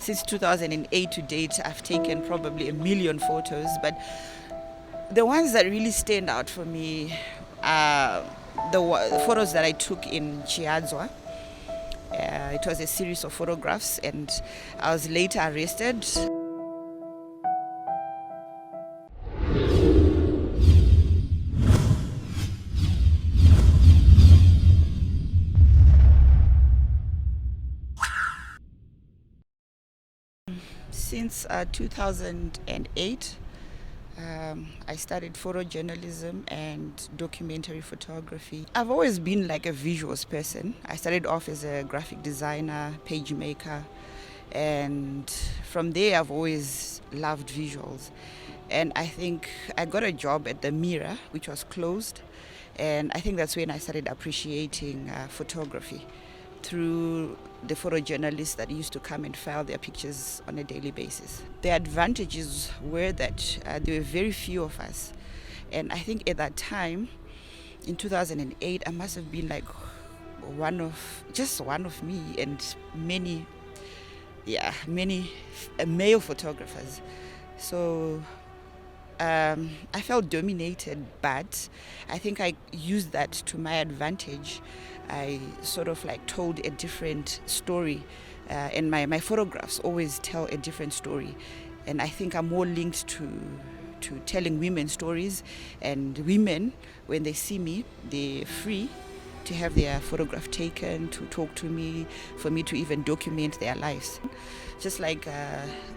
Since 2008 to date, I've taken probably a million photos, but the ones that really stand out for me are the photos that I took in Chiadzwa. It was a series of photographs, and I was later arrested. Since 2008, I studied photojournalism and documentary photography. I've always been like a visuals person. I started off as a graphic designer, page maker, and from there I've always loved visuals. And I think I got a job at the Mirror, which was closed, and I think that's when I started appreciating photography through the photojournalists that used to come and file their pictures on a daily basis. The advantages were that there were very few of us, and I think at that time, in 2008, I must have been like one of me and many male photographers. So I felt dominated, but I think I used that to my advantage. I sort of like told a different story, and my photographs always tell a different story. And I think I'm more linked to telling women stories, and women, when they see me, they're free to have their photograph taken, to talk to me, for me to even document their lives. Just like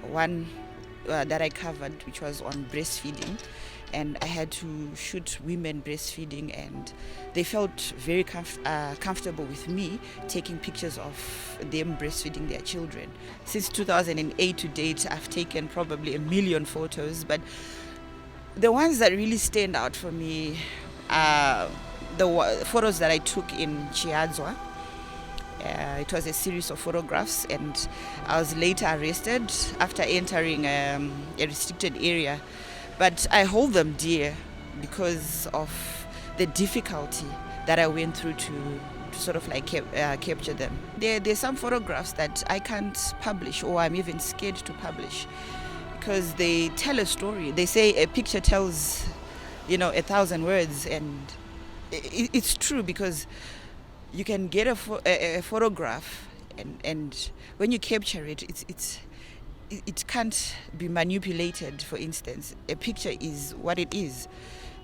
one that I covered, which was on breastfeeding, and I had to shoot women breastfeeding, and they felt very comfortable with me taking pictures of them breastfeeding their children. Since 2008 to date, I've taken probably a million photos, but the ones that really stand out for me are the photos that I took in Chiadzwa. It was a series of photographs, and I was later arrested after entering a restricted area. But I hold them dear because of the difficulty that I went through to sort of like capture them. There's some photographs that I can't publish, or I'm even scared to publish, because they tell a story. They say a picture tells, 1,000 words, and it's true, because you can get a photograph, and when you capture it, it can't be manipulated. For instance, a picture is what it is,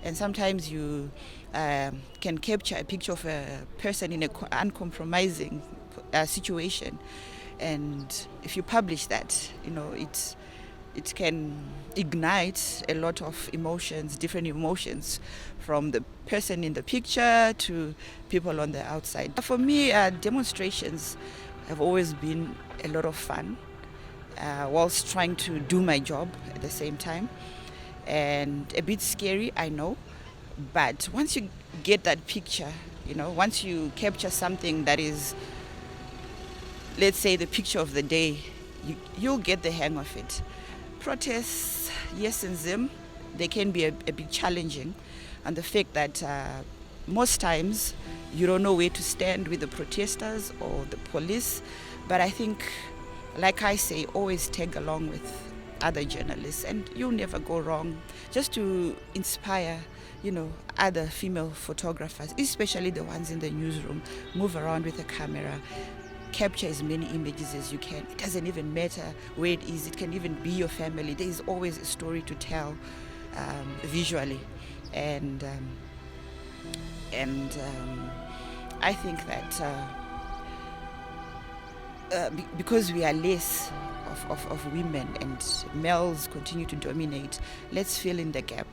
and sometimes you can capture a picture of a person in an uncompromising situation, and if you publish that, it can ignite a lot of emotions, different emotions, from the person in the picture to people on the outside. For me, demonstrations have always been a lot of fun, whilst trying to do my job at the same time. And a bit scary, I know, but once you get that picture, once you capture something that is, let's say, the picture of the day, you'll get the hang of it. Protests, yes, in Zim, they can be a bit challenging, and the fact that most times you don't know where to stand with the protesters or the police. But I think, like I say, always tag along with other journalists, and you'll never go wrong. Just to inspire, other female photographers, especially the ones in the newsroom, move around with a camera. Capture as many images as you can. It doesn't even matter where it is. It can even be your family. There is always a story to tell visually, and I think that because we are less of women and males continue to dominate, let's fill in the gap.